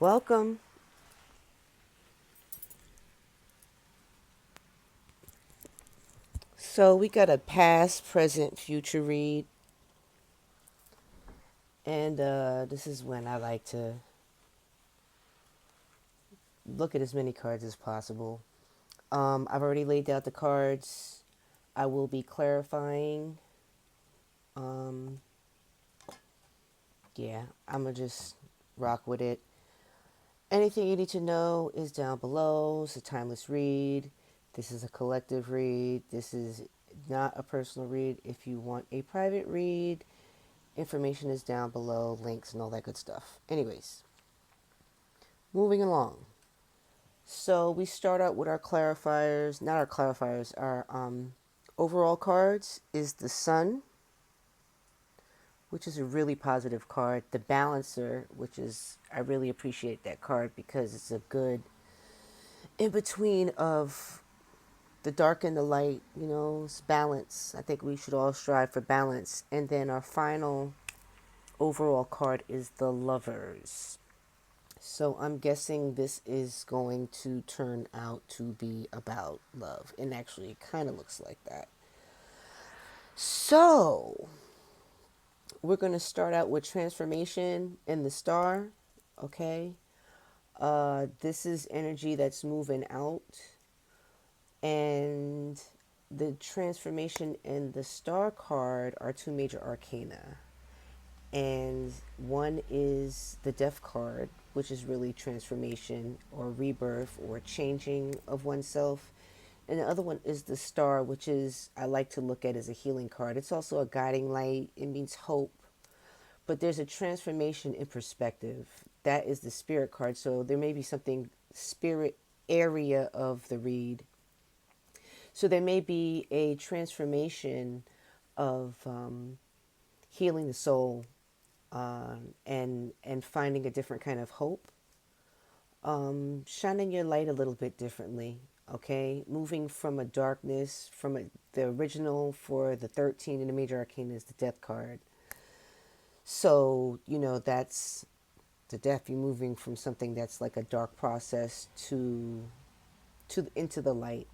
Welcome. So we got a past, present, future read, and this is when I like to look at as many cards as possible. I've already laid out the cards. I will be clarifying. Um, yeah, I'm gonna just rock with it. Anything you need to know is down below. It's a timeless read. This is a collective read. This is not a personal read. If you want a private read, information is down below, links and all that good stuff. Anyways, moving along. So we start out with our clarifiers, not our clarifiers, our overall cards is the Sun, which is a really positive card. The Balancer, which is, I really appreciate that card because it's a good in between of the dark and the light, it's balance. I think we should all strive for balance. And then our final overall card is the Lovers. So I'm guessing this is going to turn out to be about love. And actually, it kind of looks like that. So we're going to start out with transformation in the star. Okay. This is energy that's moving out. And the transformation in the star card are two major arcana. And one is the death card, which is really transformation or rebirth or changing of oneself. And the other one is the star, which is, I like to look at as a healing card. It's also a guiding light. It means hope. But there's a transformation in perspective. That is the spirit card. So there may be something spirit area of the read. So there may be a transformation of healing the soul, and finding a different kind of hope, shining your light a little bit differently. Okay, moving from a darkness, the original for the 13 in the major arcana is the death card. So that's the death. You're moving from something that's like a dark process to into the light.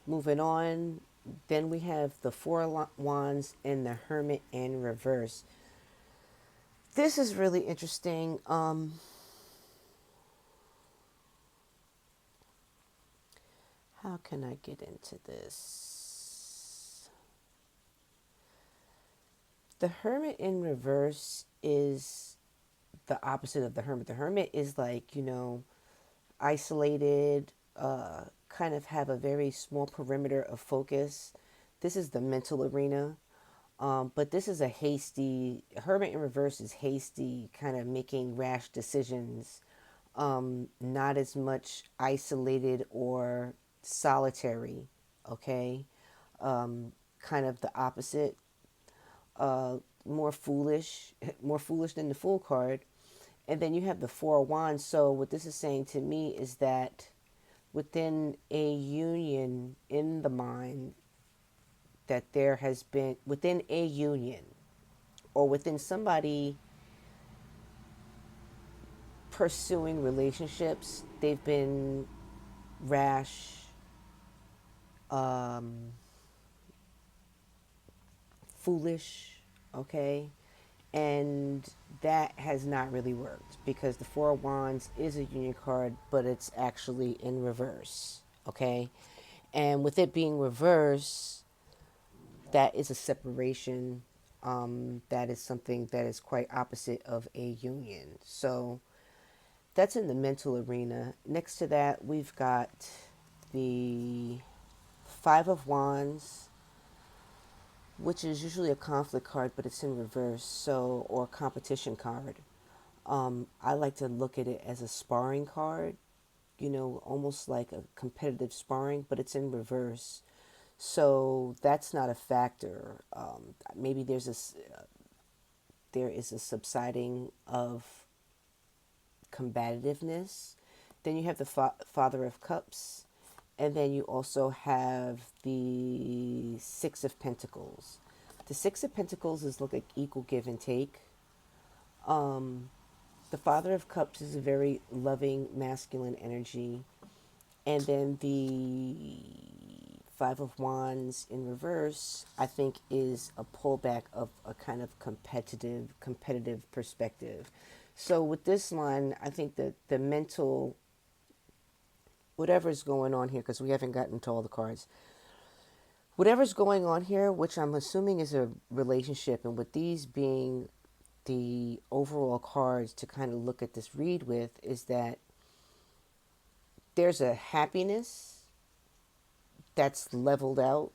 Moving on, then we have the Four Wands and the Hermit in reverse. This is really interesting. How can I get into this? The Hermit in reverse is the opposite of the Hermit. The Hermit is like, isolated, kind of have a very small perimeter of focus. This is the mental arena. But this is a Hermit in reverse is hasty, kind of making rash decisions, not as much isolated or solitary, okay? Kind of the opposite, more foolish, more foolish than the Fool card. And then you have the Four of Wands. So what this is saying to me is that within a union in the mind, that there has been, within a union or within somebody pursuing relationships, they've been rash, um, foolish, okay? And that has not really worked because the Four of Wands is a union card, but it's actually in reverse, okay? And with it being reverse, that is a separation. That is something that is quite opposite of a union. So that's in the mental arena. Next to that, we've got the Five of Wands, which is usually a conflict card, but it's in reverse, so, or a competition card. I like to look at it as a sparring card, almost like a competitive sparring, but it's in reverse. So that's not a factor. Maybe there is a subsiding of combativeness. Then you have the Father of Cups, and then you also have the Six of Pentacles. The Six of Pentacles is look like equal give and take. The Father of Cups is a very loving masculine energy. And then the Five of Wands in reverse, I think, is a pullback of a kind of competitive perspective. So with this line, I think that the mental, whatever's going on here, because we haven't gotten to all the cards, whatever's going on here, which I'm assuming is a relationship, and with these being the overall cards to kind of look at this read with, is that there's a happiness that's leveled out.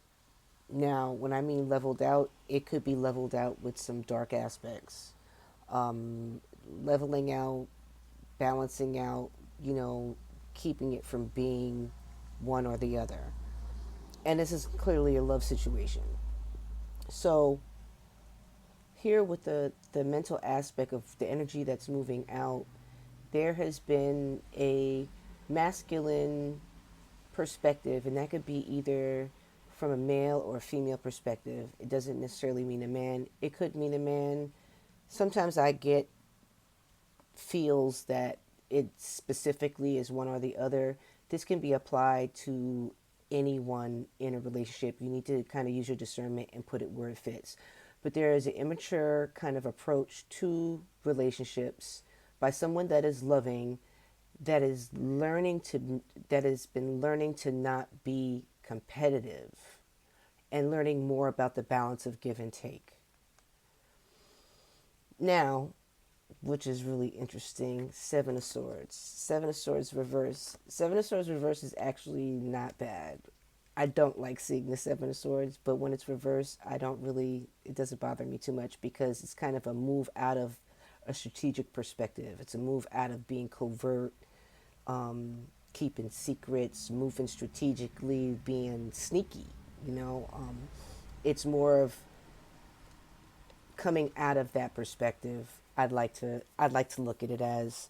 Now, when I mean leveled out, it could be leveled out with some dark aspects. Um, Leveling out, balancing out, you know, keeping it from being one or the other. And this is clearly a love situation. So, here with the mental aspect of the energy that's moving out, there has been a masculine perspective, and that could be either from a male or a female perspective. It doesn't necessarily mean a man. It could mean a man. Sometimes I get feels that it specifically is one or the other. This can be applied to anyone in a relationship. You need to kind of use your discernment and put it where it fits. But there is an immature kind of approach to relationships by someone that is loving, that has been learning to not be competitive and learning more about the balance of give and take. Now, which is really interesting, Seven of Swords. Seven of Swords reverse. Seven of Swords reverse is actually not bad. I don't like seeing the Seven of Swords, but when it's reversed, it doesn't bother me too much because it's kind of a move out of a strategic perspective. It's a move out of being covert, keeping secrets, moving strategically, being sneaky. You know, it's more of coming out of that perspective. I'd like to look at it as.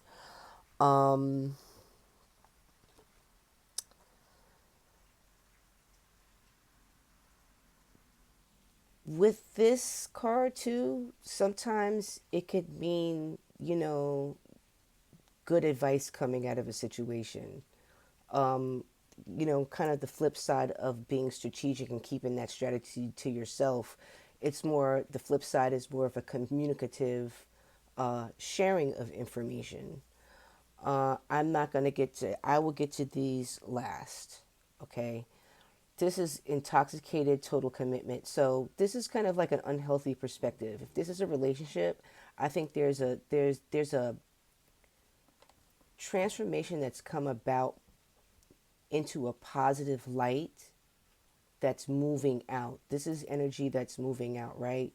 Um, with this card too, sometimes it could mean, good advice coming out of a situation. Um, kind of the flip side of being strategic and keeping that strategy to yourself. It's more, the flip side is more of a communicative sharing of information. I'm not going to get to, I will get to these last. Okay. This is intoxicated total commitment. So this is kind of like an unhealthy perspective. If this is a relationship, I think there's a transformation that's come about into a positive light that's moving out. This is energy that's moving out, right?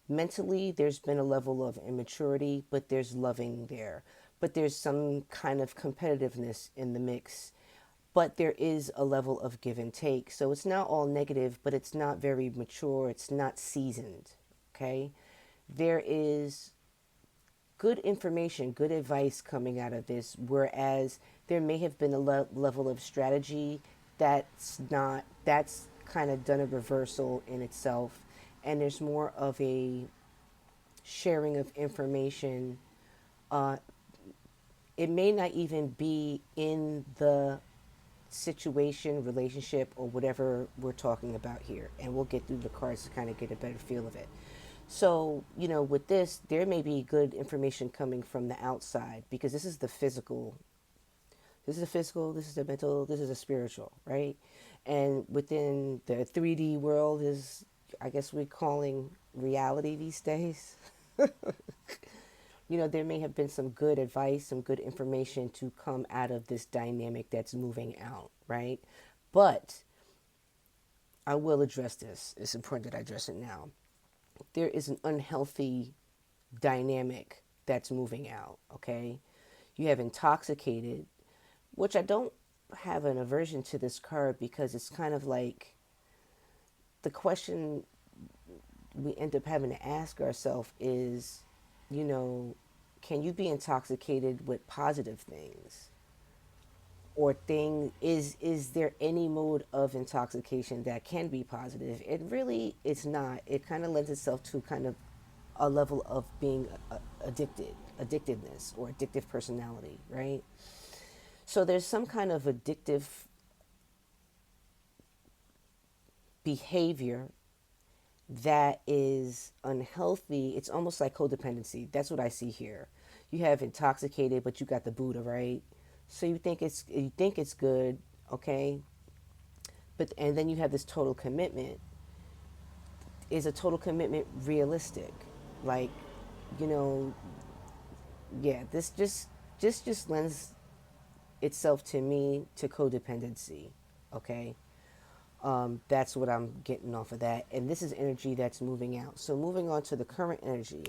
Mentally, there's been a level of immaturity, but there's loving there. But there's some kind of competitiveness in the mix. But there is a level of give and take. So it's not all negative, but it's not very mature. It's not seasoned, okay? There is good information, good advice coming out of this, whereas there may have been a level of strategy that's kind of done a reversal in itself, and there's more of a sharing of information. Uh, it may not even be in the situation, relationship, or whatever we're talking about here, and we'll get through the cards to kind of get a better feel of it. So, with this, there may be good information coming from the outside because this is the physical. This is the physical, this is the mental, this is the spiritual, right? And within the 3D world is, I guess we're calling reality these days. There may have been some good advice, some good information to come out of this dynamic that's moving out, right? But I will address this. It's important that I address it now. There is an unhealthy dynamic that's moving out, okay? You have intoxicated, which I don't have an aversion to this card because it's kind of like the question we end up having to ask ourselves is, can you be intoxicated with positive things? Or is there any mode of intoxication that can be positive? It really is not. It kind of lends itself to kind of a level of being addicted. addictiveness or addictive personality, right? So there's some kind of addictive behavior that is unhealthy. It's almost like codependency. That's what I see here. You have intoxicated, but you got the Buddha, right? So you think it's good, okay? But and then you have this total commitment. Is a total commitment realistic? Like, you know, yeah, this just lends itself to me to codependency, okay? That's what I'm getting off of that. And this is energy that's moving out. So moving on to the current energy.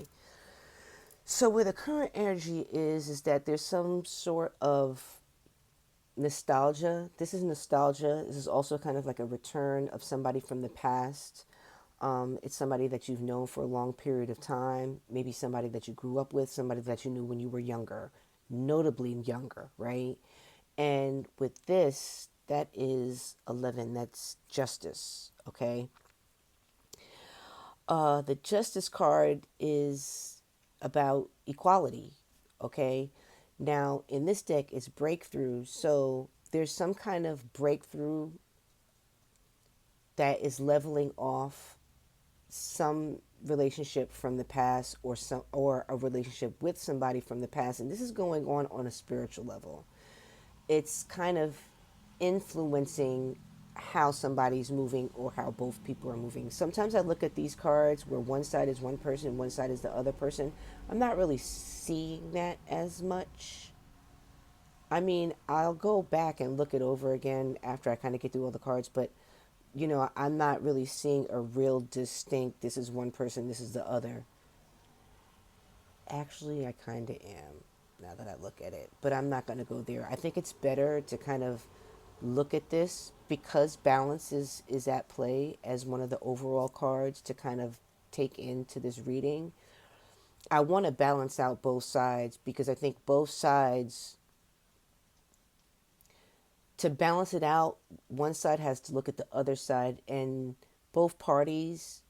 So where the current energy is that there's some sort of nostalgia. This is nostalgia. This is also kind of like a return of somebody from the past. It's somebody that you've known for a long period of time. Maybe somebody that you grew up with, somebody that you knew when you were younger, notably younger, right? And with this, that is 11. That's justice, okay? The justice card is about equality, okay? Now, in this deck, it's breakthrough. So there's some kind of breakthrough that is leveling off some relationship from the past or a relationship with somebody from the past, and this is going on a spiritual level. It's kind of influencing how somebody's moving or how both people are moving. Sometimes I look at these cards where one side is one person, one side is the other person. I'm not really seeing that as much. I mean, I'll go back and look it over again after I kind of get through all the cards, but I'm not really seeing a real distinct, this is one person, this is the other. Actually, I kind of am now that I look at it, but I'm not going to go there. I think it's better to kind of look at this because balance is at play as one of the overall cards to kind of take into this reading. I want to balance out both sides because I think both sides, to balance it out, one side has to look at the other side, and both parties,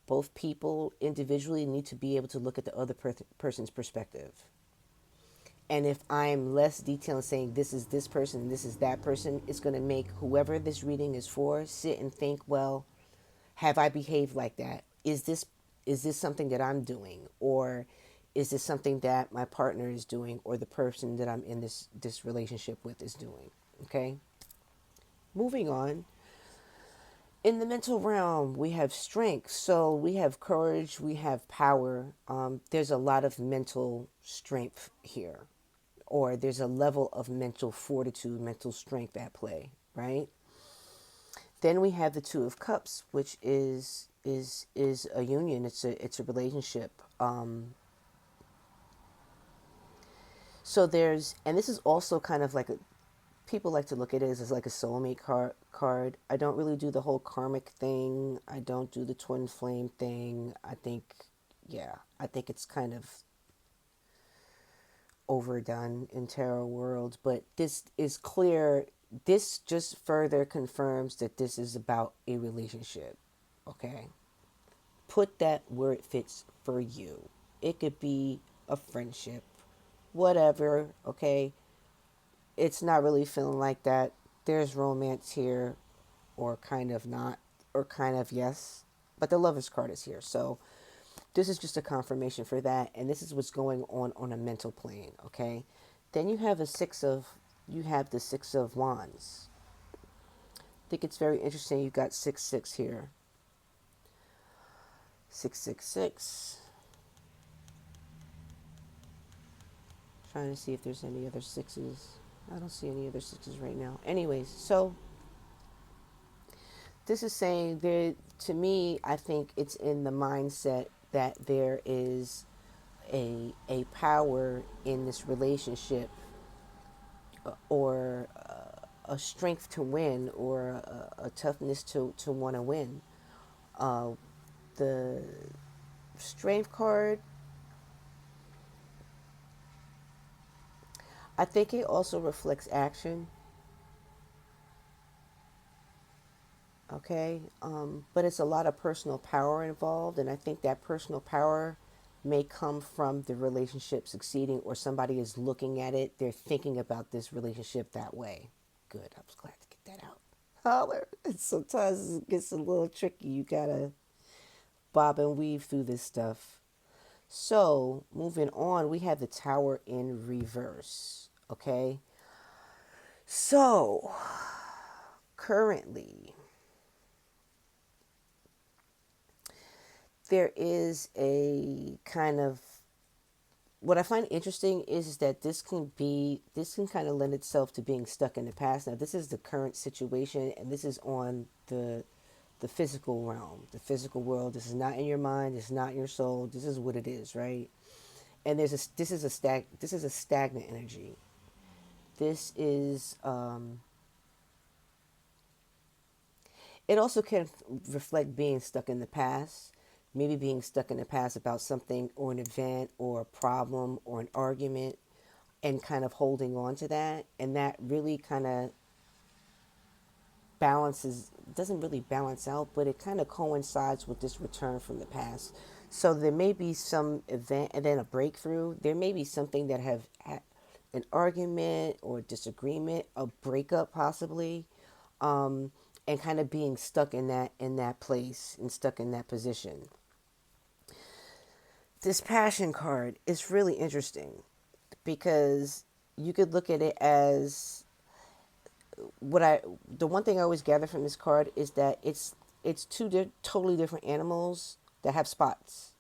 both people individually need to be able to look at the other person's perspective. And if I'm less detailed saying this is this person, this is that person, it's going to make whoever this reading is for sit and think, well, have I behaved like that? Is this something that I'm doing, or is this something that my partner is doing, or the person that I'm in this relationship with is doing? Okay. Moving on. In the mental realm, we have strength. So we have courage, we have power. There's a lot of mental strength here, or there's a level of mental fortitude, mental strength at play, right? Then we have the Two of Cups, which is a union. It's a relationship. So there's, and this is also kind of like people like to look at it as like a soulmate card. I don't really do the whole karmic thing. I don't do the twin flame thing. I think it's kind of overdone in tarot world, but this is clear. This just further confirms that this is about a relationship. Okay, put that where it fits for you. It could be a friendship, whatever. Okay, it's not really feeling like that. There's romance here, or kind of not, or kind of yes, but the Lovers card is here. So this is just a confirmation for that, and this is what's going on a mental plane. Okay, then you have the Six of Wands. I think it's very interesting. You got 6 6 here. 6 6 6. Trying to see if there's any other sixes. I don't see any other sixes right now. Anyways, so this is saying that to me, I think it's in the mindset that there is a power in this relationship, or a strength to win, or a toughness to want to win. Uh, the strength card, I think it also reflects action. Okay, but it's a lot of personal power involved, and I think that personal power may come from the relationship succeeding, or somebody is looking at it. They're thinking about this relationship that way. Good. I was glad to get that out. Holler. Sometimes it gets a little tricky. You gotta bob and weave through this stuff. So, moving on, we have the Tower in reverse. Okay. So, currently, there is a kind of, what I find interesting is that this can kind of lend itself to being stuck in the past. Now, this is the current situation, and this is on the physical realm, the physical world. This is not in your mind. This is not in your soul. This is what it is, right? And this is a stagnant energy. This is it also can reflect being stuck in the past, maybe being stuck in the past about something or an event or a problem or an argument, and kind of holding on to that. And that really kind of balances, doesn't really balance out, but it kind of coincides with this return from the past. So there may be some event and then a breakthrough. There may be something that have had an argument or disagreement, a breakup possibly, and kind of being stuck in that place and stuck in that position. This passion card is really interesting because you could look at it as the one thing I always gather from this card is that it's totally different animals that have spots,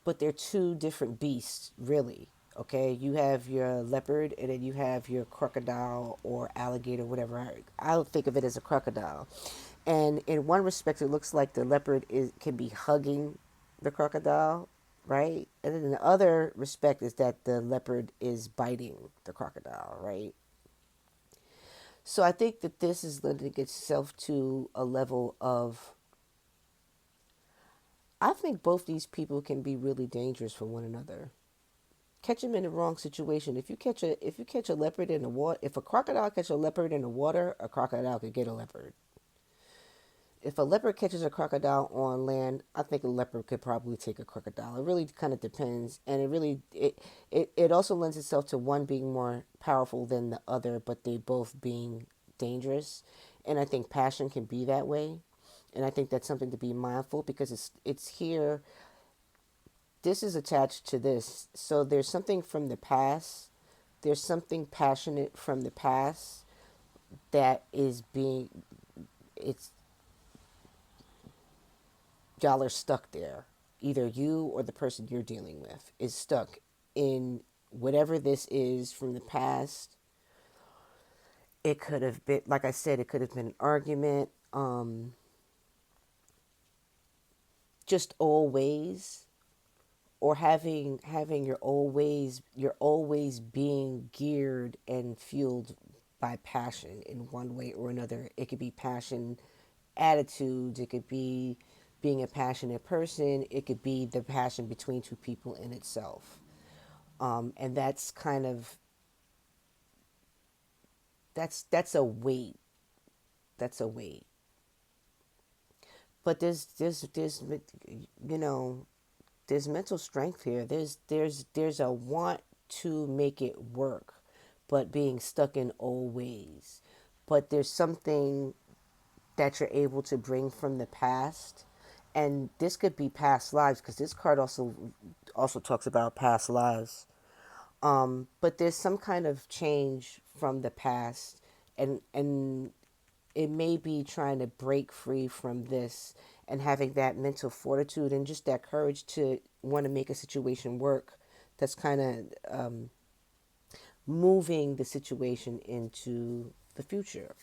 but they're two different beasts, really. Okay, you have your leopard, and then you have your crocodile or alligator, whatever. I'll think of it as a crocodile. And in one respect, it looks like the leopard can be hugging the crocodile, right? And then in the other respect is that the leopard is biting the crocodile, right? So I think that this is lending itself to a level of, I think both these people can be really dangerous for one another. Catch them in the wrong situation. If you catch a leopard in the water, if a crocodile catch a leopard in the water, a crocodile could get a leopard. If a leopard catches a crocodile on land, I think a leopard could probably take a crocodile. It really kind of depends, and it also lends itself to one being more powerful than the other, but they both being dangerous. And I think passion can be that way, and I think that's something to be mindful because it's here. This is attached to this, so there's something from the past. There's something passionate from the past that is being it's y'all are stuck there. Either you or the person you're dealing with is stuck in whatever this is from the past. It could have been, like I said, it could have been an argument, just old ways, or having your old ways being geared and fueled by passion in one way or another. It could be passion attitudes. It could be being a passionate person. It could be the passion between two people in itself. And that's kind of, that's a weight. That's a weight. But there's you know, there's mental strength here. There's a want to make it work, but being stuck in old ways. But there's something that you're able to bring from the past, and this could be past lives because this card also talks about past lives. But there's some kind of change from the past, and it may be trying to break free from this and having that mental fortitude and just that courage to want to make a situation work. That's kind of moving the situation into the future.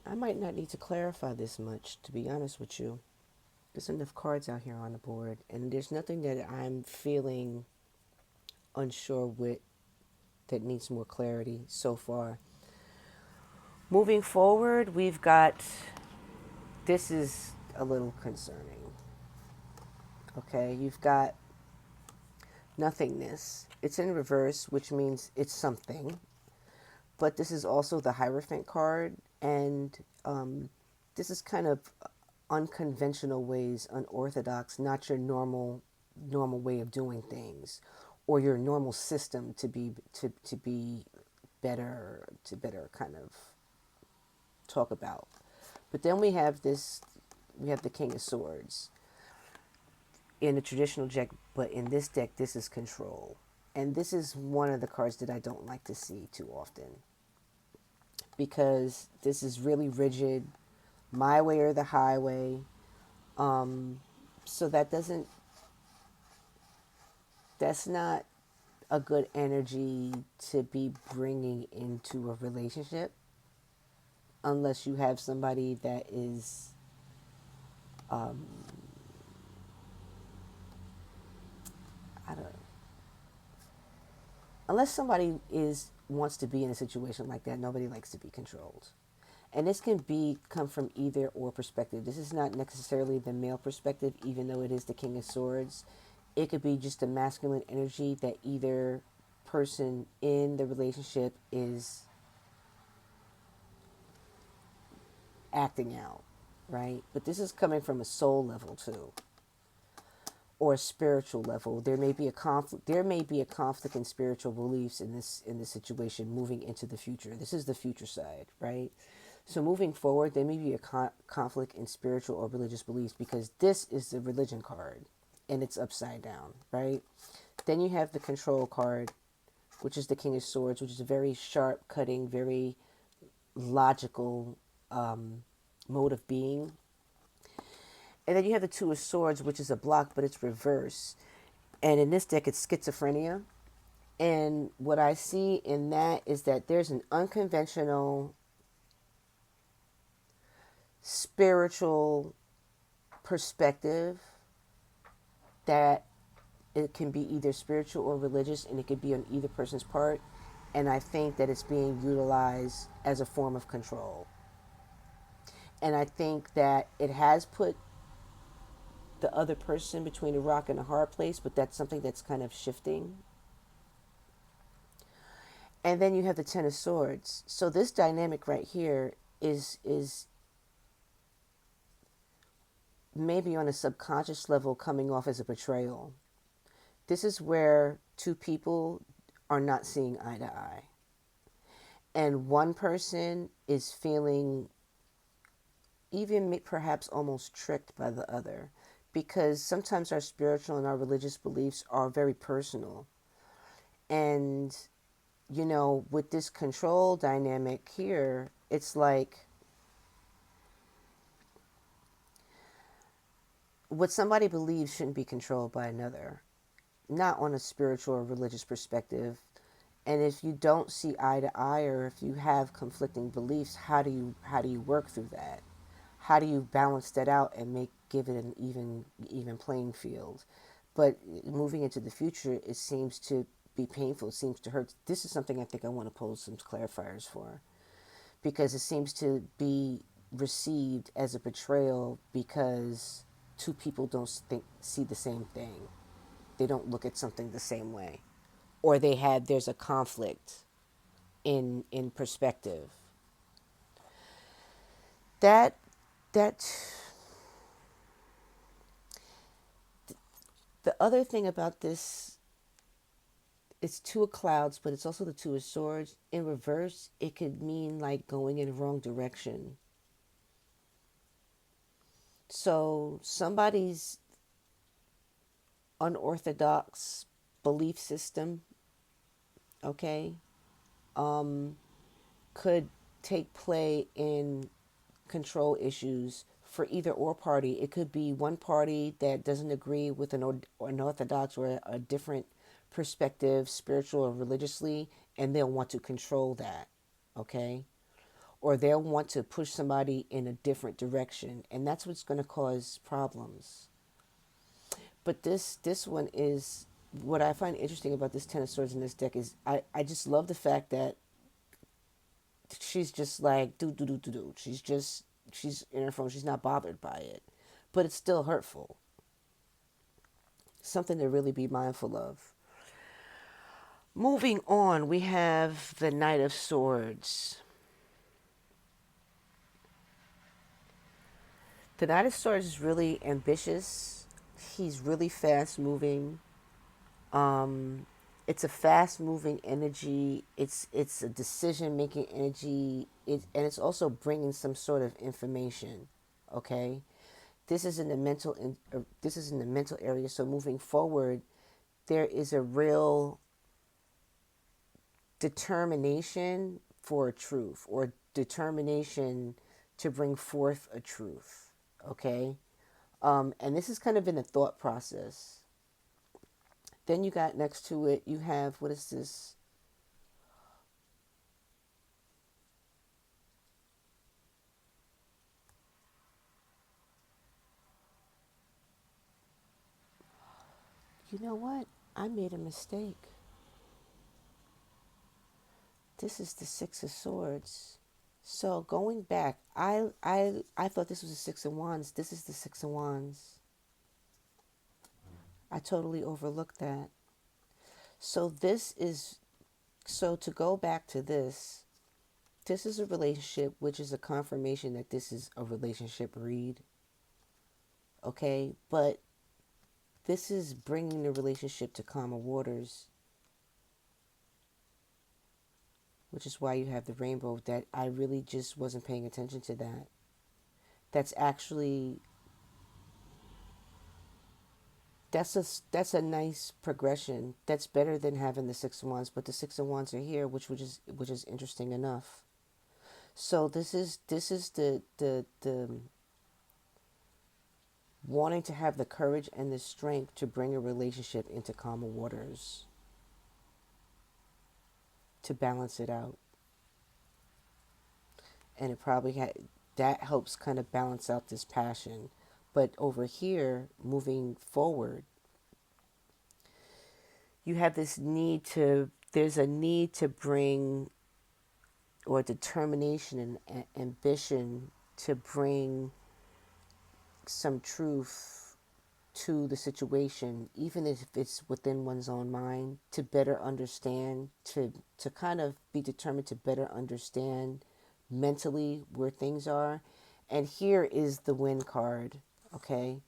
I might not need to clarify this much, to be honest with you. There's enough cards out here on the board, and there's nothing that I'm feeling unsure with that needs more clarity so far. Moving forward, we've got, this is a little concerning. Okay, you've got nothingness. It's in reverse, which means it's something. But this is also the Hierophant card, and this is kind of unconventional ways, unorthodox, not your normal way of doing things, or your normal system to be better kind of talk about. But then we have the King of Swords in the traditional deck, but in this deck, this is control. And this is one of the cards that I don't like to see too often because this is really rigid, my way or the highway. So that's not a good energy to be bringing into a relationship unless you have somebody that is, I don't know, unless somebody wants to be in a situation like that. Nobody likes to be controlled. And this can come from either or perspective. This is not necessarily the male perspective, even though it is the King of Swords. It could be just a masculine energy that either person in the relationship is acting out, right? But this is coming from a soul level too, or a spiritual level. There may be a conflict. There may be a conflict in spiritual beliefs in this situation moving into the future. This is the future side, right? So moving forward, there may be a conflict in spiritual or religious beliefs because this is the religion card and it's upside down, right? Then you have the control card, which is the King of Swords, which is a very sharp, cutting, very logical mode of being. And then you have the Two of Swords, which is a block, but it's reverse. And in this deck, it's schizophrenia. And what I see in that is that there's an unconventional spiritual perspective that it can be either spiritual or religious, and it could be on either person's part. And I think that it's being utilized as a form of control. And I think that it has put the other person between a rock and a hard place, but that's something that's kind of shifting. And then you have the Ten of Swords. So this dynamic right here is maybe on a subconscious level coming off as a betrayal. This is where two people are not seeing eye to eye. And one person is feeling even perhaps almost tricked by the other, because sometimes our spiritual and our religious beliefs are very personal. And, you know, with this control dynamic here, it's like what somebody believes shouldn't be controlled by another, not on a spiritual or religious perspective. And if you don't see eye to eye, or if you have conflicting beliefs, how do you work through that? How do you balance that out and give it an even playing field? But moving into the future, it seems to be painful. It seems to hurt. This is something I think I want to pose some clarifiers for, because it seems to be received as a betrayal because two people don't see the same thing. They don't look at something the same way, or there's a conflict in perspective. That the other thing about this, it's Two of Clouds, but it's also the Two of Swords. In reverse, it could mean like going in the wrong direction. So somebody's unorthodox belief system, okay, could take play in control issues for either or party. It could be one party that doesn't agree with an orthodox or a different perspective, spiritual or religiously, and they'll want to control that, okay? Or they'll want to push somebody in a different direction, and that's what's going to cause problems. But this one is, what I find interesting about this Ten of Swords in this deck is I just love the fact that she's just like do. She's in her phone. She's not bothered by it, but it's still hurtful. Something to really be mindful of. Moving on, we have the Knight of Swords. The Knight of Swords is really ambitious. He's really fast moving. Um, it's a fast moving energy. It's a decision making energy. And it's also bringing some sort of information. Okay, this is in the mental. This is in the mental area. So moving forward, there is a real determination for a truth, or determination to bring forth a truth. Okay, and this is kind of in the thought process. Then you got next to it, you have, what is this? You know what? I made a mistake. This is the Six of Swords. So going back, I thought this was the Six of Wands. This is the Six of Wands. I totally overlooked that. So this is, so to go back to this is a relationship, which is a confirmation that this is a relationship read. Okay, but this is bringing the relationship to calmer waters, which is why you have the rainbow. That I really just wasn't paying attention to that. That's actually, that's a nice progression. That's better than having the Six of Wands, but the Six of Wands are here, which is interesting enough. So this is the wanting to have the courage and the strength to bring a relationship into calmer waters, to balance it out. And it probably that helps kind of balance out this passion. But over here, moving forward, you have this need to, there's a need to bring, or determination and ambition to bring some truth to the situation, even if it's within one's own mind, to better understand, to kind of be determined to better understand mentally where things are. And here is the Wind card, okay?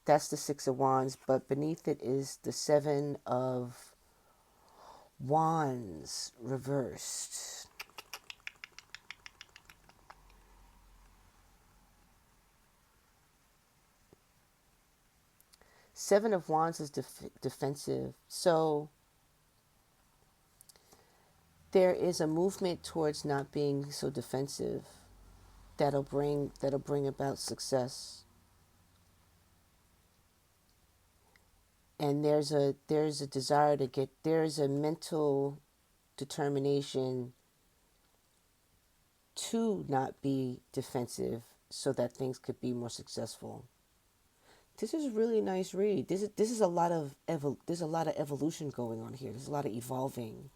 That's the Six of Wands, but beneath it is the Seven of Wands reversed. Seven of Wands is defensive. So there is a movement towards not being so defensive that'll bring about success. And there's a desire to get, there's a mental determination to not be defensive so that things could be more successful. This is a really nice read. This is a lot of there's a lot of evolution going on here. There's a lot of evolving.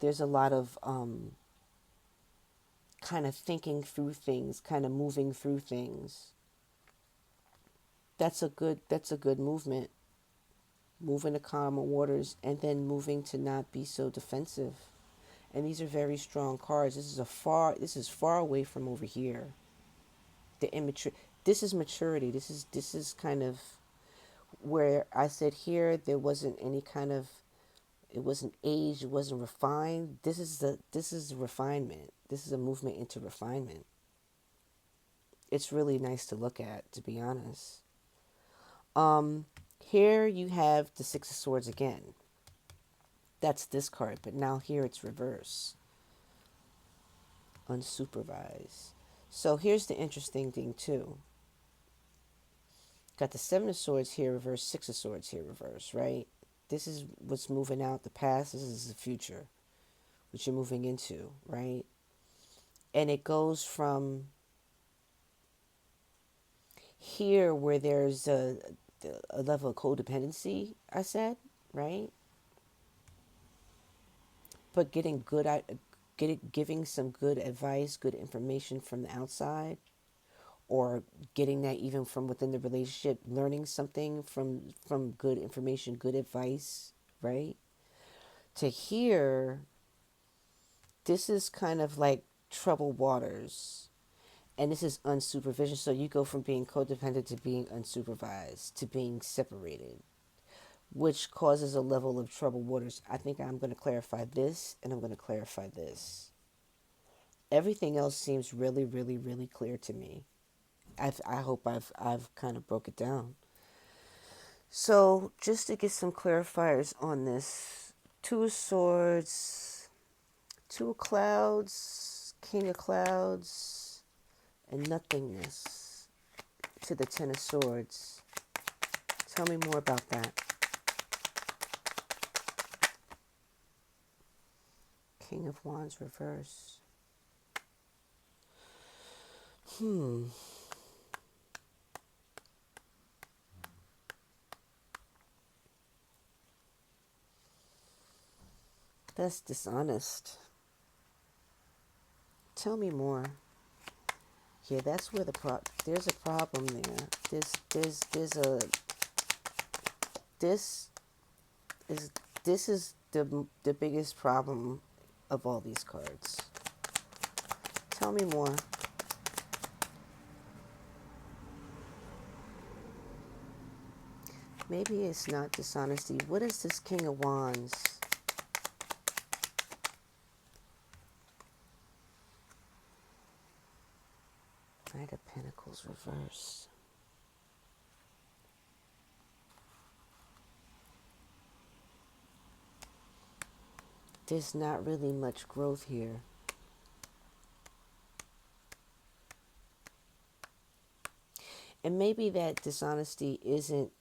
There's a lot of kind of thinking through things, kind of moving through things. That's a good movement. Moving to calmer waters, and then moving to not be so defensive. And these are very strong cards. This is far away from over here. The immature. This is maturity. This is kind of where I said here there wasn't any kind of, it wasn't aged, it wasn't refined. This is refinement. This is a movement into refinement. It's really nice to look at, to be honest. Um, Here you have the Six of Swords again. That's this card, but now here it's reverse, unsupervised. So here's the interesting thing too. Got the Seven of Swords here reverse, Six of Swords here reverse, right? This is what's moving out, the past. This is the future, which you're moving into, right? And it goes from here where there's a level of codependency, I said, right? But giving some good advice, good information from the outside, or getting that even from within the relationship, learning something from good information, good advice, right? To here, this is kind of like troubled waters. And this is unsupervision. So you go from being codependent to being unsupervised to being separated, which causes a level of troubled waters. I think I'm going to clarify this, and I'm going to clarify this. Everything else seems really, really, really clear to me. I hope I've kind of broke it down. So just to get some clarifiers on this, Two of Swords, Two of Clouds, King of Clouds, and nothingness to the Ten of Swords. Tell me more about that. King of Wands reverse. That's dishonest. Tell me more. Yeah, that's where there's a problem there. There's a this this is the biggest problem of all these cards. Tell me more. Maybe it's not dishonesty. What is this King of Wands? Knight of Pentacles reverse. There's not really much growth here. And maybe that dishonesty isn't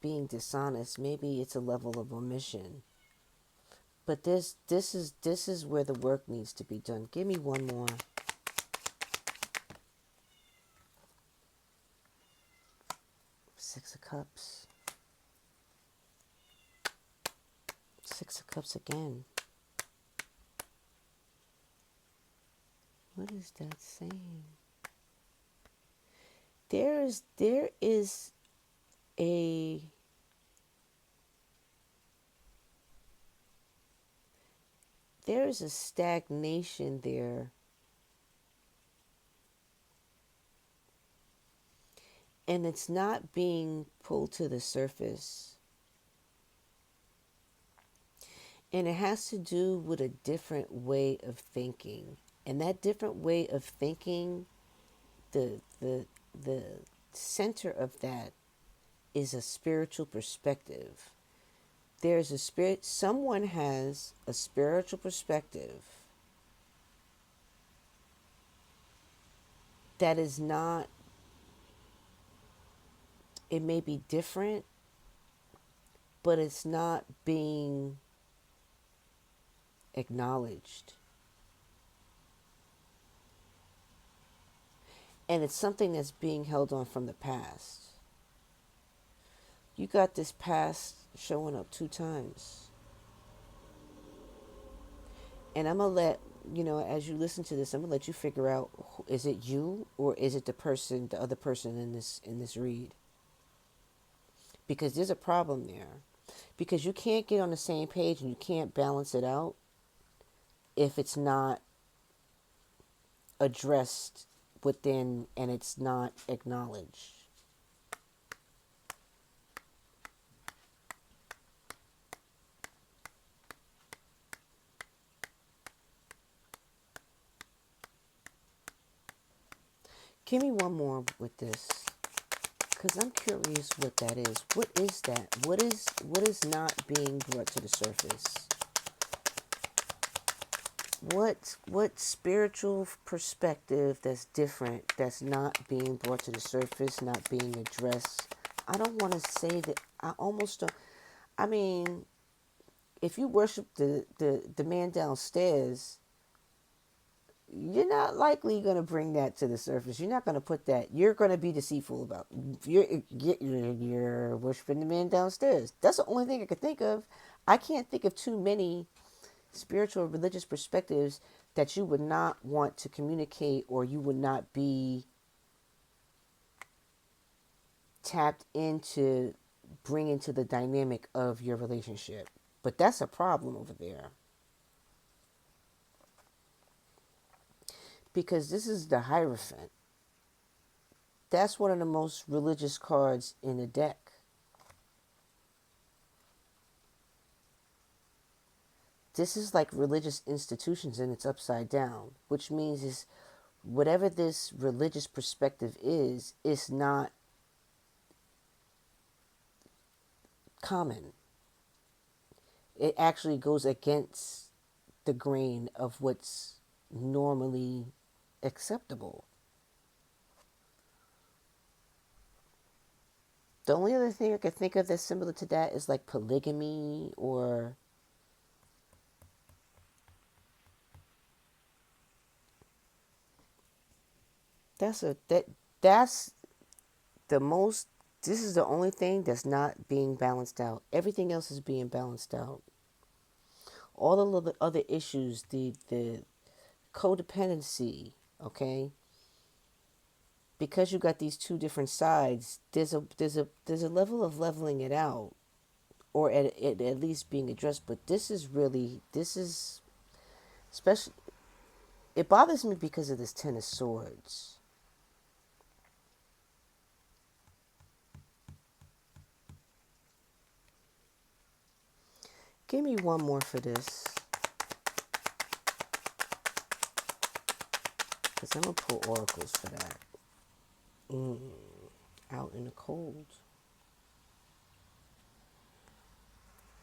being dishonest. Maybe it's a level of omission. But this is where the work needs to be done. Give me one more. Six of Cups. Six of Cups again. What is that saying? There is a stagnation there. And it's not being pulled to the surface. And it has to do with a different way of thinking. And that different way of thinking, the center of that is a spiritual perspective. There's a spirit, someone has a spiritual perspective that is not, it may be different, but it's not being acknowledged. And it's something that's being held on from the past. You got this past showing up 2 times. And I'm going to let, as you listen to this, I'm going to let you figure out, is it you or is it the other person in this read? Because there's a problem there. Because you can't get on the same page and you can't balance it out if it's not addressed within and it's not acknowledged. Give me one more with this, because I'm curious what that is. What is that? What is not being brought to the surface? What spiritual perspective that's different, that's not being brought to the surface, not being addressed? I don't want to say that. I almost don't. I mean, if you worship the man downstairs, you're not likely going to bring that to the surface. You're not going to put that. You're going to be deceitful about. You're worshiping the man downstairs. That's the only thing I could think of. I can't think of too many spiritual or religious perspectives that you would not want to communicate or you would not be tapped into bring into the dynamic of your relationship. But that's a problem over there. because this is the Hierophant. That's one of the most religious cards in the deck. This is like religious institutions and it's upside down, which means is whatever this religious perspective is, it's not common. It actually goes against the grain of what's normally acceptable. The only other thing I could think of that's similar to that is like polygamy, or that's the most, this is the only thing that's not being balanced out. Everything else is being balanced out. All of the other issues, the codependency, okay? Because you got these two different sides, there's a level of leveling it out, or at least being addressed. But this is especially, it bothers me because of this Ten of Swords. Give me one more for this, because I'm going to pull oracles for that. Out in the cold.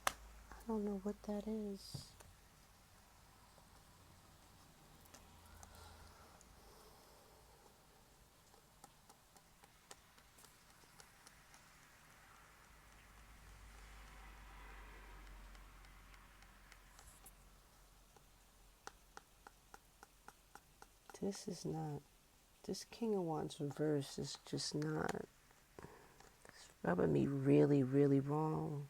I don't know what that is. This is not, this King of Wands reverse is just not, it's rubbing me really, really wrong.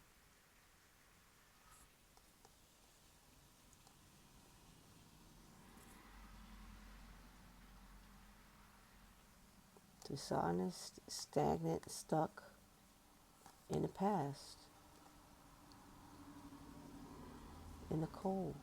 Dishonest, stagnant, stuck in the past, in the cold.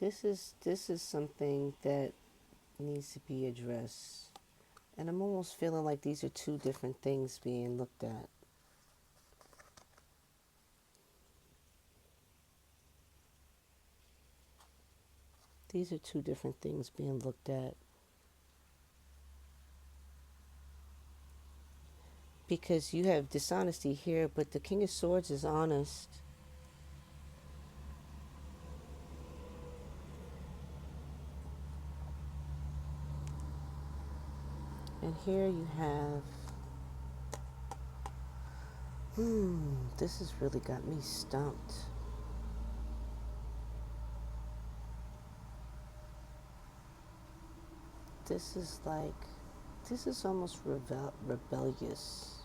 This is something that needs to be addressed. And I'm almost feeling like these are two different things being looked at. These are two different things being looked at. Because you have dishonesty here, but the King of Swords is honest. And here you have, this has really got me stumped. This is like, this is almost rebellious.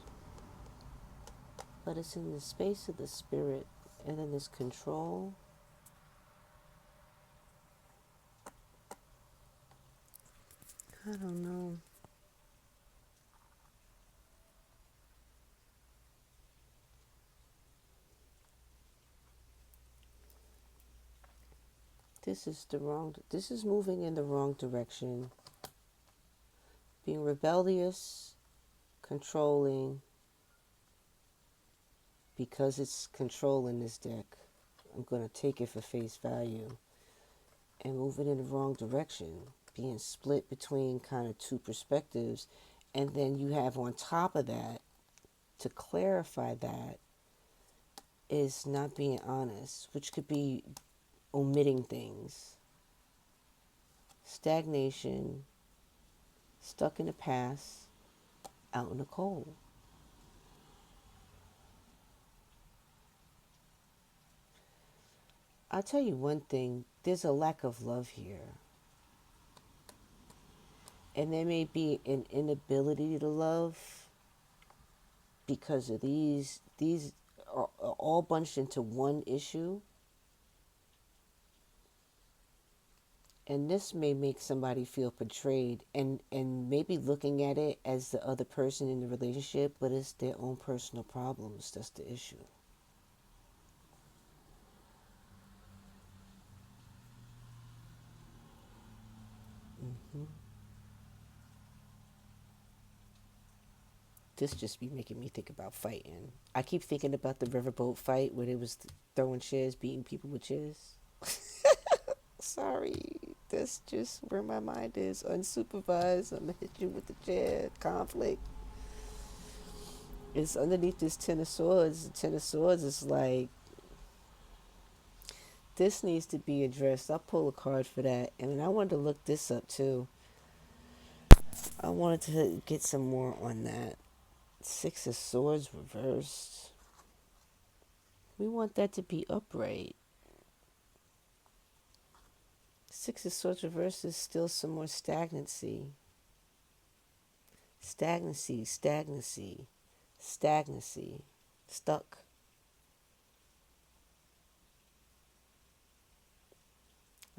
But it's in the space of the spirit, and then this control. I don't know. This is moving in the wrong direction. Being rebellious, controlling, because it's control in this deck. I'm going to take it for face value. And moving in the wrong direction. Being split between kind of two perspectives. And then you have on top of that, to clarify that, is not being honest, which could be omitting things. Stagnation, stuck in the past, out in the cold. I'll tell you one thing, there's a lack of love here. And there may be an inability to love because of these are all bunched into one issue. And this may make somebody feel betrayed and maybe looking at it as the other person in the relationship, but it's their own personal problems. That's the issue. hmm This just be making me think about fighting. I keep thinking about the riverboat fight where they was throwing chairs, beating people with chairs. Sorry, that's just where my mind is. Unsupervised, I'm gonna hit you with the chair. Conflict. It's underneath this Ten of Swords. The Ten of Swords is like, this needs to be addressed. I'll pull a card for that. And I wanted to look this up too. I wanted to get some more on that. Six of Swords reversed. We want that to be upright. Six of Swords reversed is still some more stagnancy. Stagnancy, stagnancy, stagnancy. Stuck.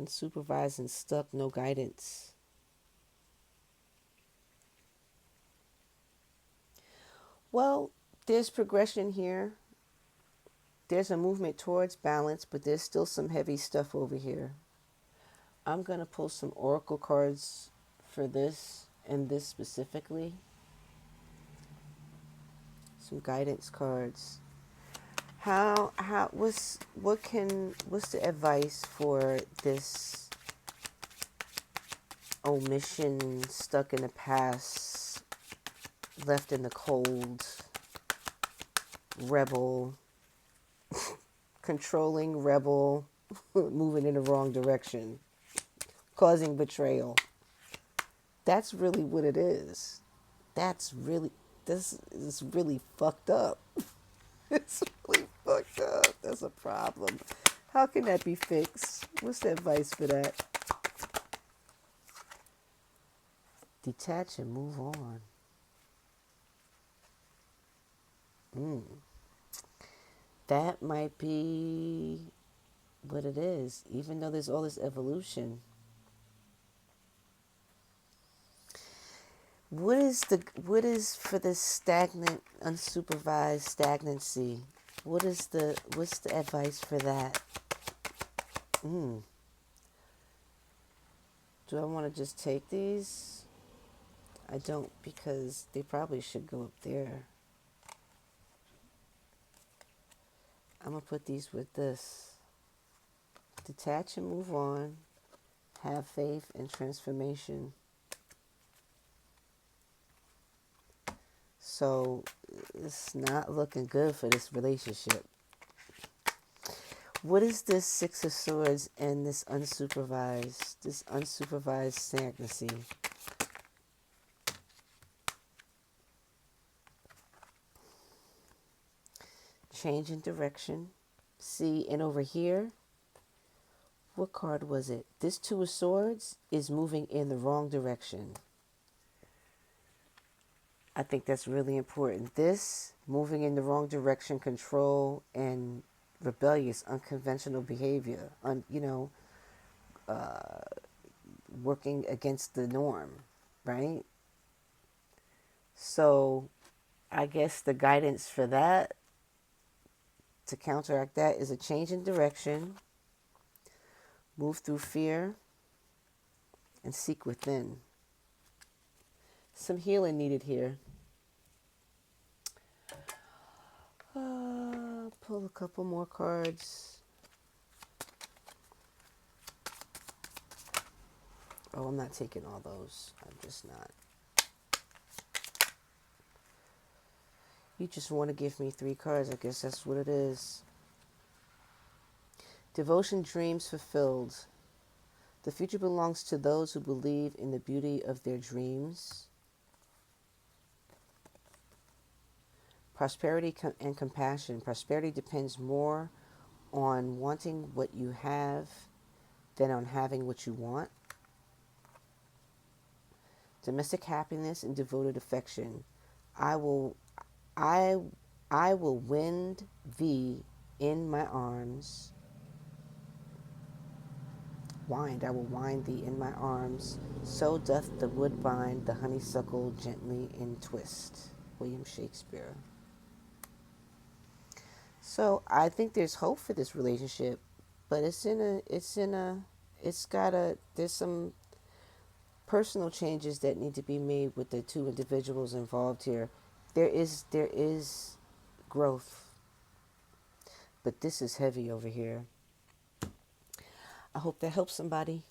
Unsupervised and stuck, no guidance. Well, there's progression here. There's a movement towards balance, but there's still some heavy stuff over here. I'm going to pull some oracle cards for this and this specifically. Some guidance cards. What's the advice for this omission, stuck in the past, left in the cold, rebel, controlling rebel, moving in the wrong direction, causing betrayal? That's really what it is. This is really fucked up. It's really fucked up. That's a problem. How can that be fixed? What's the advice for that? Detach and move on. That might be what it is, even though there's all this evolution. What is for this stagnant, unsupervised stagnancy? What's the advice for that? Do I want to just take these? I don't, because they probably should go up there. I'm going to put these with this. Detach and move on. Have faith and transformation. So it's not looking good for this relationship. What is this Six of Swords and this unsupervised stagnancy? Change in direction. See, and over here, what card was it? This Two of Swords is moving in the wrong direction. I think that's really important. This, moving in the wrong direction, control and rebellious, unconventional behavior, working against the norm, right? So I guess the guidance for that, to counteract that, is a change in direction, move through fear, and seek within. Some healing needed here. Pull a couple more cards. Oh, I'm not taking all those. I'm just not. You just want to give me 3 cards. I guess that's what it is. Devotion, dreams fulfilled. The future belongs to those who believe in the beauty of their dreams. Prosperity and compassion. Prosperity depends more on wanting what you have than on having what you want. Domestic happiness and devoted affection. I will wind thee in my arms. Wind, I will wind thee in my arms. So doth the woodbine the honeysuckle gently in twist. William Shakespeare. So I think there's hope for this relationship, but there's some personal changes that need to be made with the two individuals involved here. There is growth, but this is heavy over here. I hope that helps somebody.